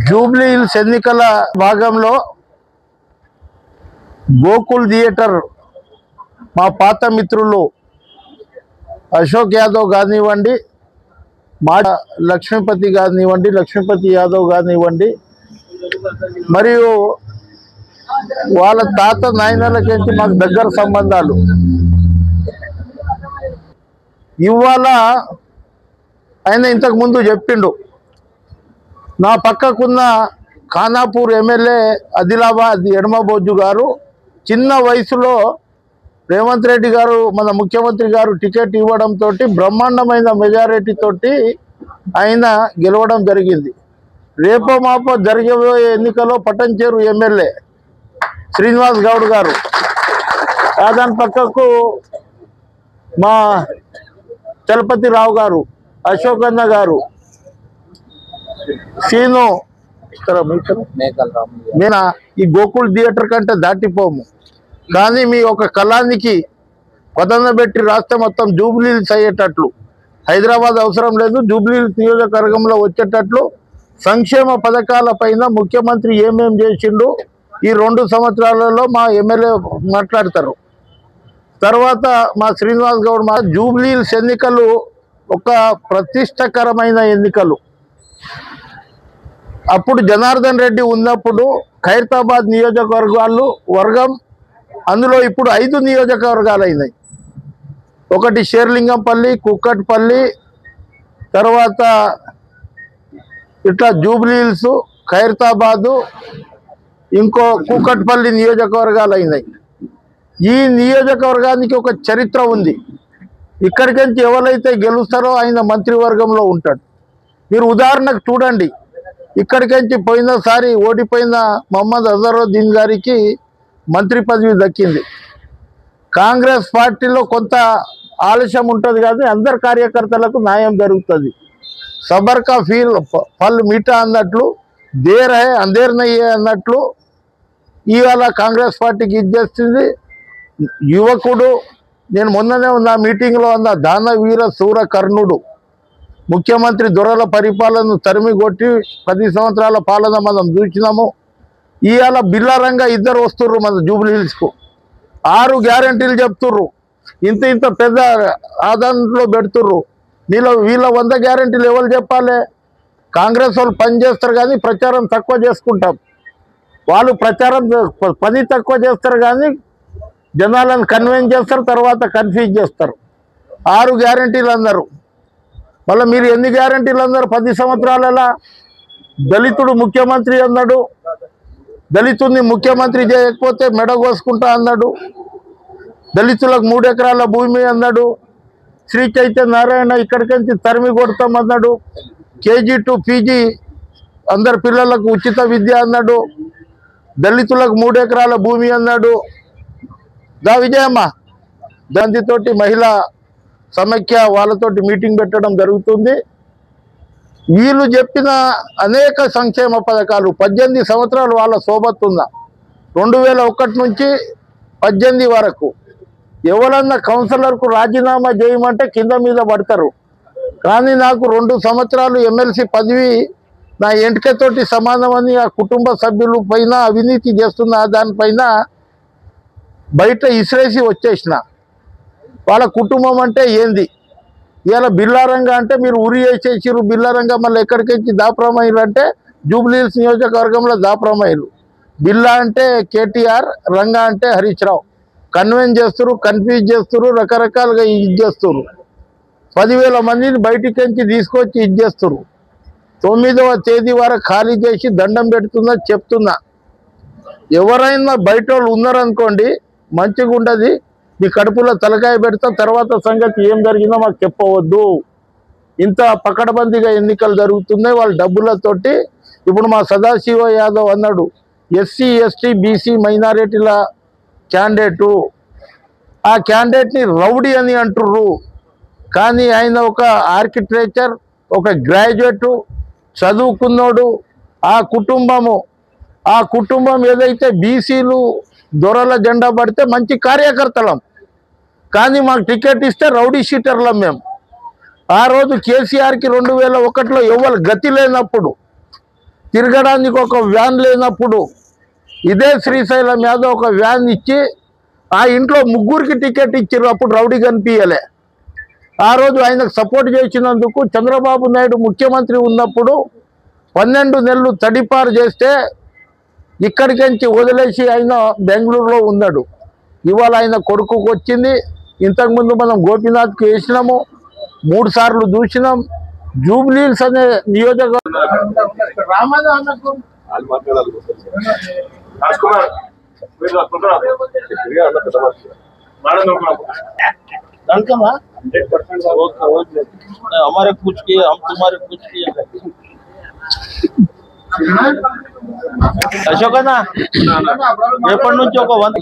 Jubilee hills ఎన్నికల భాగంలో Gokul theatre మా పాత మిత్రులు అశోక్ యాదవ్ కానివ్వండి, మాట లక్ష్మీపతి యాదవ్ కానివ్వండి, మరియు వాళ్ళ తాత నాయనలకేంటి మాకు దగ్గర సంబంధాలు. ఇవాళ ఆయన ఇంతకు ముందు చెప్పిండు, నా పక్కకున్న ఖానాపూర్ ఎమ్మెల్యే ఆదిలాబాద్ ఎడమబొజ్జు గారు చిన్న వయసులో రేవంత్ రెడ్డి గారు మన ముఖ్యమంత్రి గారు టికెట్ ఇవ్వడంతో బ్రహ్మాండమైన మెజారిటీ తోటి ఆయన గెలవడం జరిగింది. రేపో మాపో జరిగబోయే ఎన్నికలో పటంచేరు ఎమ్మెల్యే శ్రీనివాస్ గౌడ్ గారు, దాని పక్కకు మా చలపతి రావు గారు, అశోక్ అన్న గారు, సీను నేను ఈ గోకుల్ థియేటర్ కంటే దాటిపోము. కానీ మీ ఒక కళానికి పదన పెట్టి రాస్తే మొత్తం జూబ్లీ హిల్స్ అయ్యేటట్లు, హైదరాబాద్ అవసరం లేదు, జూబ్లీ హిల్స్ నియోజకవర్గంలో వచ్చేటట్లు సంక్షేమ పథకాల పైన ముఖ్యమంత్రి ఏమేం చేసిండు ఈ 2 సంవత్సరాలలో మా ఎమ్మెల్యే మాట్లాడతారు. తర్వాత మా శ్రీనివాస్ గౌడ్ మా జూబ్లీ హిల్స్ ఎన్నికలు ఒక ప్రతిష్టకరమైన ఎన్నికలు. అప్పుడు జనార్దన్ రెడ్డి ఉన్నప్పుడు ఖైరతాబాద్ వర్గం, అందులో ఇప్పుడు 5 నియోజకవర్గాలు అయినాయి. ఒకటి షేర్లింగంపల్లి, కుక్కట్పల్లి, తర్వాత ఇట్లా జూబ్లీ హిల్స్, ఖైరతాబాదు, ఇంకో కుక్కట్పల్లి నియోజకవర్గాలు అయినాయి. ఈ నియోజకవర్గానికి ఒక చరిత్ర ఉంది. ఇక్కడికి ఎవరైతే గెలుస్తారో ఆయన మంత్రివర్గంలో ఉంటాడు. మీరు ఉదాహరణకు చూడండి, ఇక్కడికి పోయినసారి ఓడిపోయిన మహమ్మద్ అజరుద్దీన్ గారికి మంత్రి పదవి దక్కింది. కాంగ్రెస్ పార్టీలో కొంత ఆలస్యం ఉంటుంది కానీ అందరు కార్యకర్తలకు న్యాయం జరుగుతుంది. సబర్ కా ఫల్ మీఠా అన్నట్లు, దేర్ హై అందేర్ నయ్యే అన్నట్లు ఇవాళ కాంగ్రెస్ పార్టీకి ఇచ్చేస్తుంది. యువకుడు, నేను మొన్ననే ఉన్న మీటింగ్లో ఉన్న దానవీర సూర కర్ణుడు, ముఖ్యమంత్రి దొరల పరిపాలనను తరిమి కొట్టి 10 సంవత్సరాల పాలన మనం చూసినాము. ఇవాళ బిల్లారంగా ఇద్దరు వస్తుర్రు మన జూబ్లీ హిల్స్కు, 6 గ్యారంటీలు చెప్తుర్రు, ఇంత పెద్ద ఆదాయంలో పెడుతుర్రు. వీళ్ళ 100 గ్యారంటీలు ఎవరు చెప్పాలి? కాంగ్రెస్ వాళ్ళు పని చేస్తారు కానీ ప్రచారం తక్కువ చేసుకుంటాం. వాళ్ళు పని తక్కువ చేస్తారు కానీ జనాలను కన్విన్స్ చేస్తారు, తర్వాత కన్ఫ్యూజ్ చేస్తారు. 6 గ్యారంటీలు అన్నారు. మళ్ళీ మీరు ఎన్ని గ్యారంటీలు అన్నారు? 10 సంవత్సరాలలో దళితుడు ముఖ్యమంత్రి అన్నాడు, దళితుడిని ముఖ్యమంత్రి చేయకపోతే మెడ కోసుకుంటా అన్నాడు, దళితులకు 3 ఎకరాల భూమి అన్నాడు, శ్రీ చైతన్య నారాయణ ఇక్కడికి తరిమి కొడతామన్నాడు, కేజీ టు పీజీ అందరి పిల్లలకు ఉచిత విద్య అన్నాడు, దళితులకు 3 ఎకరాల భూమి అన్నాడు. విజయమ్మ గాంధీతోటి మహిళా సమైక్య వాళ్ళతోటి మీటింగ్ పెట్టడం జరుగుతుంది. వీళ్ళు చెప్పిన అనేక సంక్షేమ పథకాలు 18 సంవత్సరాలు వాళ్ళ సోబత్తున్న 2001 నుంచి 18 వరకు ఎవరన్నా కౌన్సిలర్కు రాజీనామా చేయమంటే కింద మీద పడతారు. కానీ నాకు 2 సంవత్సరాలు ఎమ్మెల్సీ పదవి నా ఎంటికతోటి సమానమని ఆ కుటుంబ సభ్యుల పైన అవినీతి చేస్తున్న దానిపైన బయట ఇసిరేసి వచ్చేసిన. వాళ్ళ కుటుంబం అంటే ఏంది? ఇవాళ బిల్లారంగా అంటే మీరు ఉరి వేసేసిరు, బిల్లారంగా మళ్ళీ ఎక్కడికి దాపురమయ్యారు అంటే జూబ్లీ హిల్స్ నియోజకవర్గంలో దాపురమయ్యారు. బిల్లా అంటే కేటీఆర్, రంగా అంటే హరీష్ రావు. కన్విన్స్ చేస్తారు, కన్ఫ్యూజ్ చేస్తారు, రకరకాలుగా ఇది చేస్తారు. 10,000 మందిని బయటికి తీసుకొచ్చి ఇది చేస్తారు. 9వ తేదీ వరకు ఖాళీ చేసి దండం పెడుతున్నా చెప్తున్నా. ఎవరైనా బయట వాళ్ళు ఉన్నారనుకోండి మంచిగా ఉండదు, మీ కడుపులో తలకాయ పెడతా, తర్వాత సంగతి ఏం జరిగిందో మాకు చెప్పవద్దు. ఇంత పకడ్బందీగా ఎన్నికలు జరుగుతున్నాయి వాళ్ళ డబ్బులతోటి. ఇప్పుడు మా సదాశివ యాదవ్ అన్నాడు, ఎస్సీ ఎస్టీ బీసీ మైనారిటీల క్యాండిడేటు, ఆ క్యాండిడేట్ని రౌడీ అని అంటుర్రు. కానీ ఆయన ఒక ఆర్కిటెక్చర్, ఒక గ్రాడ్యుయేటు, చదువుకున్నోడు. ఆ కుటుంబం ఏదైతే బీసీలు దొరల జెండా పడితే మంచి కార్యకర్తలం, కానీ మాకు టికెట్ ఇస్తే రౌడీ షీటర్లం మేము. ఆ రోజు కేసీఆర్కి 2001లో ఎవరు గతి లేనప్పుడు తిరగడానికి ఒక వ్యాన్ లేనప్పుడు ఇదే శ్రీశైలం యాదవ్ ఒక వ్యాన్ ఇచ్చి ఆ ఇంట్లో ముగ్గురికి టికెట్ ఇచ్చారు. అప్పుడు రౌడీ కనిపించలే. ఆ రోజు ఆయనకు సపోర్ట్ చేసినందుకు చంద్రబాబు నాయుడు ముఖ్యమంత్రి ఉన్నప్పుడు 12 నెలలు తడిపారు చేస్తే ఇక్కడికించి వదిలేసి ఆయన బెంగళూరులో ఉన్నాడు. ఇవాళ ఆయన కొడుకుకు వచ్చింది. ఇంతకుముందు మనం గోపీనాథ్కి వేసినాము, 3 సార్లు చూసినాం. జూబ్లీహిల్స్ అనే నియోజకవర్గం हमारे पूछ के हम तुम्हारे पूछ के అశోక్ అన్న రేపటి నుంచి ఒక 100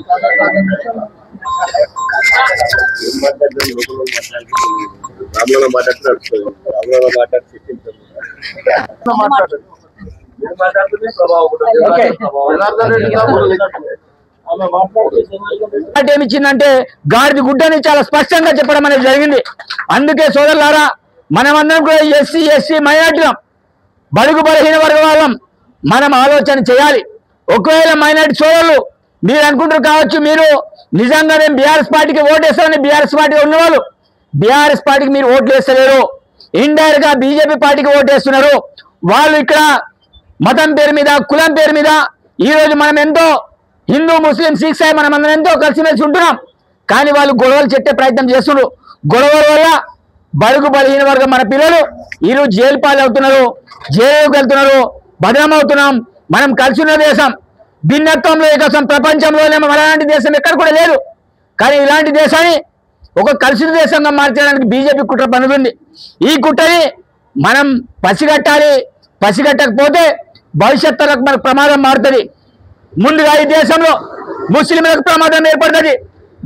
ఏమిచ్చిందంటే గాడిది గుడ్డని చాలా స్పష్టంగా చెప్పడం అనేది జరిగింది. అందుకే సోదరులారా, మనమందరం కూడా ఎస్సీ ఎస్టీ మైనార్టీలం, బడుగు బలహీన వర్గ వాళ్ళం, మనం ఆలోచన చేయాలి. ఒకవేళ మైనార్టీ సోదరులు మీరు అనుకుంటారు కావచ్చు, మీరు నిజంగా మేము బీఆర్ఎస్ పార్టీకి ఓటేస్తామని బీఆర్ఎస్ పార్టీలో ఉన్నవాళ్ళు బీఆర్ఎస్ పార్టీకి మీరు ఓట్లు వేస్తలేరు, ఇండైరెక్ట్ గా బీజేపీ పార్టీకి ఓటేస్తున్నారు. వాళ్ళు ఇక్కడ మతం పేరు మీద, కులం పేరు మీద ఈ రోజు మనం ఎంతో హిందూ ముస్లిం సిక్స్ అయి మనం అందరం ఎంతో కలిసిమెలిసి ఉంటున్నాం. కానీ వాళ్ళు గొడవలు చెట్టే ప్రయత్నం చేస్తున్నారు. గొడవల వల్ల బడుగు బలహీన వర్గం మన పిల్లలు ఈరోజు జైలు పాలు అవుతున్నారు, జైలుకి వెళ్తున్నారు, బదనామవుతున్నాం. మనం కలిసి ఉన్న దేశం, భిన్నత్వంలో ఏకసం, ప్రపంచంలోనే మనలాంటి దేశం ఎక్కడ కూడా లేదు. కానీ ఇలాంటి దేశాన్ని ఒక కలిసిన దేశంగా మార్చడానికి బీజేపీ కుట్ర పన్నుతుంది. ఈ కుట్రని మనం పసిగట్టాలి. పసిగట్టకపోతే భవిష్యత్తులకు మనకు ప్రమాదం మారుతుంది. ముందుగా ఈ దేశంలో ముస్లింలకు ప్రమాదం ఏర్పడుతుంది,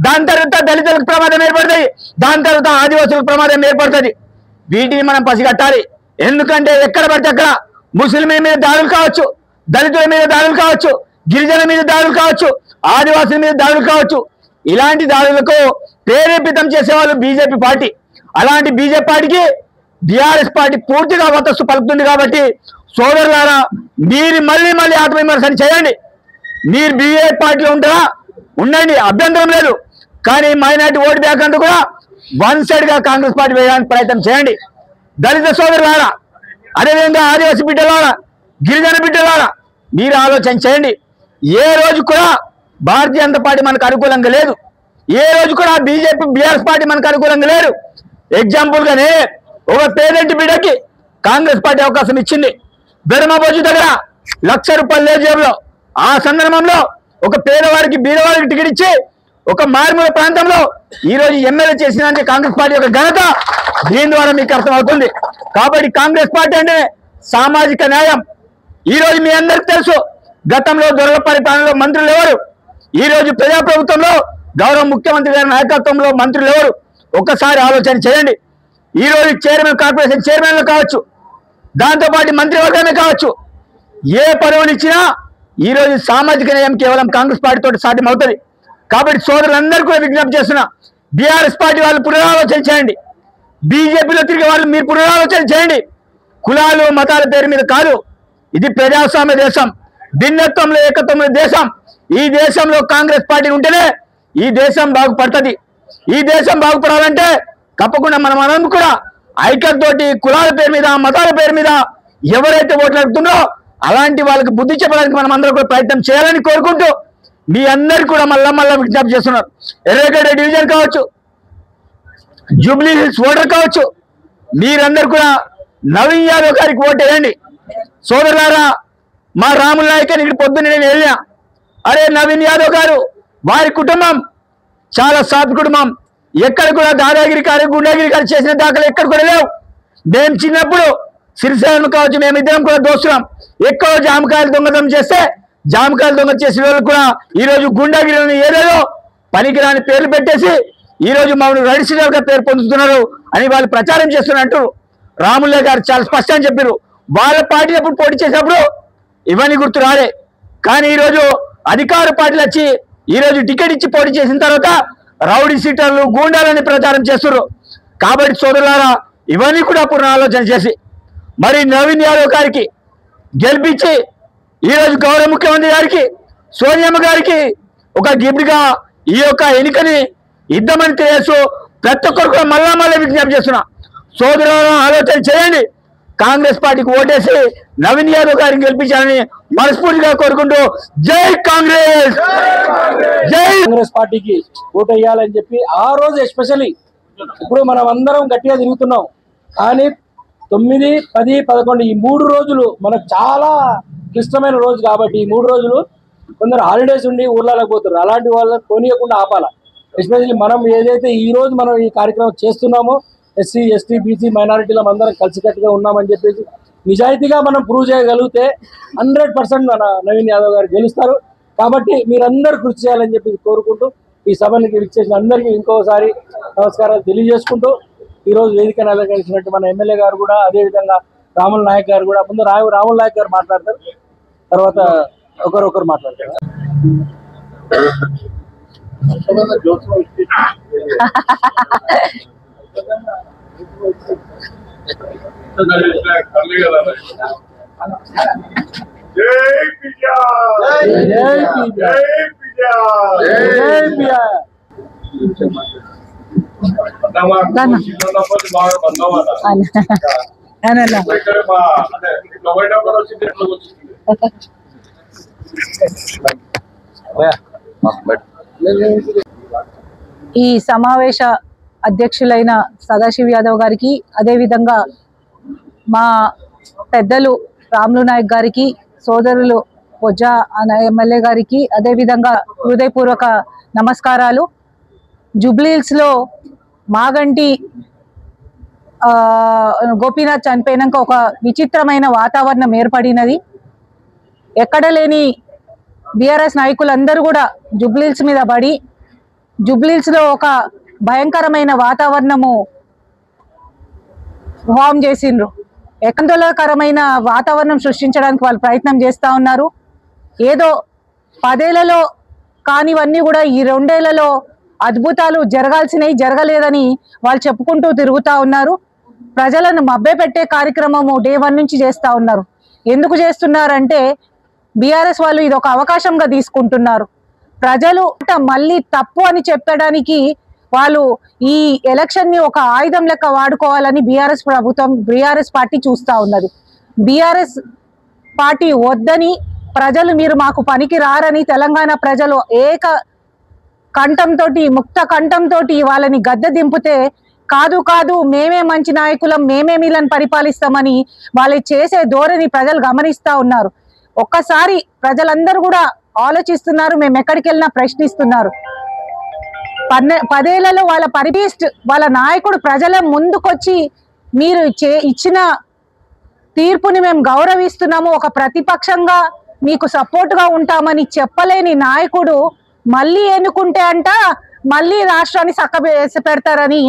దాని తర్వాత దళితులకు ప్రమాదం ఏర్పడుతుంది, దాని తర్వాత ఆదివాసులకు ప్రమాదం ఏర్పడుతుంది. వీటిని మనం పసిగట్టాలి. ఎందుకంటే ఎక్కడ పడితే అక్కడ ముస్లింల మీద దాడులు కావచ్చు, దళితుల మీద దాడులు కావచ్చు, గిరిజనుల మీద దాడులు కావచ్చు, ఆదివాసుల మీద దాడులు కావచ్చు. ఇలాంటి దాడులకు ప్రేరేపితం చేసేవాళ్ళు బీజేపీ పార్టీ. అలాంటి బీజేపీ పార్టీకి బీఆర్ఎస్ పార్టీ పూర్తిగా వతస్సు పలుకుతుంది. కాబట్టి సోదరులారా, మీరు మళ్ళీ మళ్ళీ ఆత్మవిమర్శన చేయండి. మీరు బీజేపీ పార్టీలో ఉంటారా, ఉండండి, అభ్యంతరం లేదు. కానీ మైనార్టీ ఓటు బ్యాంక్ అంటూ కూడా వన్ సైడ్ గా కాంగ్రెస్ పార్టీ వేయడానికి ప్రయత్నం చేయండి. దళిత సోదరులారా, అదేవిధంగా ఆదివాసీ బిడ్డలారా, గిరిజన బిడ్డలారా, మీరు ఆలోచన చేయండి. ఏ రోజు కూడా భారతీయ జనతా పార్టీ మనకు అనుకూలంగా లేదు. ఏ రోజు కూడా బీజేపీ బీఆర్ఎస్ పార్టీ మనకు అనుకూలంగా లేదు. ఎగ్జాంపుల్ గానే ఒక పేదెంటి బిడ్డకి కాంగ్రెస్ పార్టీ అవకాశం ఇచ్చింది. బెరమబోజు దగ్గర ₹1,00,000 లేదు జేబులో. ఆ సందర్భంలో ఒక పేదవాడికి బీదవాడికి టికెట్ ఇచ్చి ఒక మారుమూల ప్రాంతంలో ఈ రోజు ఎమ్మెల్యే చేసినందుకు కాంగ్రెస్ పార్టీ యొక్క ఘనత దీని ద్వారా మీకు అర్థమవుతుంది. కాబట్టి కాంగ్రెస్ పార్టీ అంటే సామాజిక న్యాయం. ఈ రోజు మీ అందరికి తెలుసు, గతంలో దొరల పరిపాలనలో మంత్రులు ఎవరు, ఈ రోజు ప్రజాప్రభుత్వంలో గౌరవ ముఖ్యమంత్రి గారి నాయకత్వంలో మంత్రులు ఎవరు, ఒక్కసారి ఆలోచన చేయండి. ఈ రోజు చైర్మన్, కార్పొరేషన్ చైర్మన్లు కావచ్చు, దాంతోపాటు మంత్రివర్గమే కావచ్చు, ఏ పదవులు ఇచ్చినా ఈ రోజు సామాజిక న్యాయం కేవలం కాంగ్రెస్ పార్టీతో సాధ్యమవుతుంది. కాబట్టి సోదరులందరూ కూడా విజ్ఞప్తి చేస్తున్నా, బీఆర్ఎస్ పార్టీ వాళ్ళు పునరాలోచన చేయండి. బీజేపీలో తిరిగే వాళ్ళు మీరు పునరాలోచన చేయండి. కులాలు మతాల పేరు మీద కాదు, ఇది ప్రజాస్వామ్య దేశం, భిన్నత్వంలో ఏకత్వంలో దేశం. ఈ దేశంలో కాంగ్రెస్ పార్టీ ఉంటేనే ఈ దేశం బాగుపడుతుంది. ఈ దేశం బాగుపడాలంటే తప్పకుండా మనం కూడా ఐక్యతతోటి కులాల పేరు మీద, మతాల పేరు మీద ఎవరైతే ఓట్లు అడుగుతుందో అలాంటి వాళ్ళకి బుద్ధి చెప్పడానికి మనం అందరూ కూడా ప్రయత్నం చేయాలని కోరుకుంటూ మీ అందరు కూడా మళ్ళా విజ్ఞప్తి చేస్తున్నారు. ఎర్రగడ్డ డివిజన్ కావచ్చు, జూబ్లీహిల్స్ ఓటర్ కావచ్చు, మీరందరూ కూడా నవీన్ యాదవ్ గారికి ఓటు వేయండి. సోదరులారా, మా రాముల నాయక్ ఇక్కడ పొద్దున్న నేను వెళ్ళినా, అరే నవీన్ యాదవ్ గారు, వారి కుటుంబం చాలా సాఫ్ కుటుంబం, ఎక్కడ కూడా దాదాగిరి గారు, గుండాగిరి గారు చేసిన దాఖలు ఎక్కడ కూడా లేవు. మేము చిన్నప్పుడు సిరిసేవను కావచ్చు, మేమిద్దరం కూడా దోస్తున్నాం. ఎక్కువ జామకాయలు దొంగతనం చేస్తే జామకాయలు దొంగ చేసిన వాళ్ళు కూడా ఈ రోజు గుండాగిరిని ఏదేదో పనికిరాని పేర్లు పెట్టేసి ఈ రోజు మమ్మల్ని రెడిషనల్ గా పేరు పొందుతున్నారు అని వాళ్ళు ప్రచారం చేస్తున్నట్టు రాములే గారు చాలా స్పష్టంగా చెప్పారు. వాళ్ళ పార్టీ ఎప్పుడు పోటీ చేసినప్పుడు ఇవన్నీ గుర్తు రాలే. కానీ ఈరోజు అధికార పార్టీలు వచ్చి ఈరోజు టికెట్ ఇచ్చి పోటీ చేసిన తర్వాత రౌడీ సీటర్లు, గూండాలని ప్రచారం చేస్తున్నారు. కాబట్టి సోదరులారా, ఇవన్నీ కూడా పునరాలోచన చేసి మరి నవీన్ యాదవ్ గారికి గెలిపించి ఈరోజు గౌరవ ముఖ్యమంత్రి గారికి సోనియమ్మ గారికి ఒక గిఫ్ట్గా ఈ యొక్క ఎన్నికని ఇద్దామని తెలియచ్చు. ప్రతి ఒక్కరు కూడా మళ్ళా విజ్ఞప్తి చేస్తున్నా, సోదరులను ఆలోచన చేయండి, కాంగ్రెస్ పార్టీకి ఓటేసి నవీన్ యాదవ్ గారిని గెలిపించాలని మనస్ఫూర్తిగా కోరుకుంటూ జై కాంగ్రెస్, జై కాంగ్రెస్ పార్టీకి ఓటు వేయాలని చెప్పి ఆ రోజు ఎస్పెషల్లీ ఇప్పుడు మనం అందరం గట్టిగా తిరుగుతున్నాం, కానీ 9, 10, 11 ఈ 3 రోజులు మనకు చాలా క్లిష్టమైన రోజు కాబట్టి ఈ 3 రోజులు కొందరు హాలిడేస్ ఉండి ఊర్లకు పోతారు, అలాంటి వాళ్ళని కొనియకుండా ఆపాల. ఎస్పెషల్లీ మనం ఏదైతే ఈ రోజు మనం ఈ కార్యక్రమం చేస్తున్నామో ఎస్సీ, ఎస్టీ, బీసీ మైనారిటీలో అందరం కలిసికట్టుగా ఉన్నామని చెప్పేసి నిజాయితీగా మనం ప్రూవ్ చేయగలిగితే 100% మన నవీన్ యాదవ్ గారు గెలుస్తారు. కాబట్టి మీరందరూ కృషి చేయాలని చెప్పి కోరుకుంటూ ఈ సభనికి విచ్చేసిన అందరికీ ఇంకోసారి నమస్కారాలు తెలియజేసుకుంటూ ఈరోజు వేదికను అలంకరించినట్టు మన ఎమ్మెల్యే గారు కూడా, అదేవిధంగా రాముల నాయక్ గారు కూడా, ముందు రాముల నాయక్ గారు మాట్లాడతారు, తర్వాత ఒకరొకరు మాట్లాడతారు. ఈ సమావేశ అధ్యక్షులైన సదాశివ్ యాదవ్ గారికి, అదేవిధంగా మా పెద్దలు రాములు నాయక్ గారికి, సోదరులు పొజ్జా ఎమ్మెల్యే గారికి అదేవిధంగా హృదయపూర్వక నమస్కారాలు. జూబ్లీహిల్స్లో మాగంటి గోపీనాథ్ చనిపోయినాక ఒక విచిత్రమైన వాతావరణం ఏర్పడినది. ఎక్కడ లేని బీఆర్ఎస్ నాయకులందరూ కూడా జూబ్లీహిల్స్ మీద పడి జూబ్లీహిల్స్లో ఒక భయంకరమైన వాతావరణము ఫామ్ చేసిండ్రు. ఆందోళనకరమైన వాతావరణం సృష్టించడానికి వాళ్ళు ప్రయత్నం చేస్తూ ఉన్నారు. ఏదో 10 ఏళ్లలో కానివన్నీ కూడా ఈ 2 ఏళ్లలో అద్భుతాలు జరగాల్సినవి జరగలేదని వాళ్ళు చెప్పుకుంటూ తిరుగుతూ ఉన్నారు. ప్రజలను మభ్యపెట్టే కార్యక్రమము డే 1 నుంచి చేస్తూ ఉన్నారు. ఎందుకు చేస్తున్నారంటే బీఆర్ఎస్ వాళ్ళు ఇది ఒక అవకాశంగా తీసుకుంటున్నారు. ప్రజలు మళ్ళీ తప్పు అని చెప్పడానికి వాళ్ళు ఈ ఎలక్షన్ని ఒక ఆయుధం లెక్క వాడుకోవాలని బీఆర్ఎస్ ప్రభుత్వం, బీఆర్ఎస్ పార్టీ చూస్తూ ఉన్నది. బీఆర్ఎస్ పార్టీ వద్దని ప్రజలు మీరు మాకు పనికి రారని తెలంగాణ ప్రజలు ఏక కంఠంతో, ముక్త కంఠంతో వాళ్ళని గద్దె దింపితే కాదు కాదు మేమే మంచి నాయకులం, మేమే వీళ్ళని పరిపాలిస్తామని వాళ్ళు చేసే ధోరణి ప్రజలు గమనిస్తూ ఉన్నారు. ఒక్కసారి ప్రజలందరూ కూడా ఆలోచిస్తున్నారు, మేము ఎక్కడికి వెళ్ళినా ప్రశ్నిస్తున్నారు. 10 ఏళ్లలో వాళ్ళ వాళ్ళ నాయకుడు ప్రజల ముందుకొచ్చి మీరు ఇచ్చిన తీర్పుని మేము గౌరవిస్తున్నాము, ఒక ప్రతిపక్షంగా మీకు సపోర్ట్గా ఉంటామని చెప్పలేని నాయకుడు మళ్ళీ ఎన్నుకుంటే అంట మళ్ళీ రాష్ట్రాన్ని చక్కబెసి పెడతారని.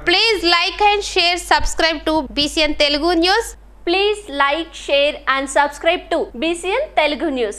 Please like and share, subscribe to BCN Telugu News. Please like, share and subscribe to BCN Telugu News.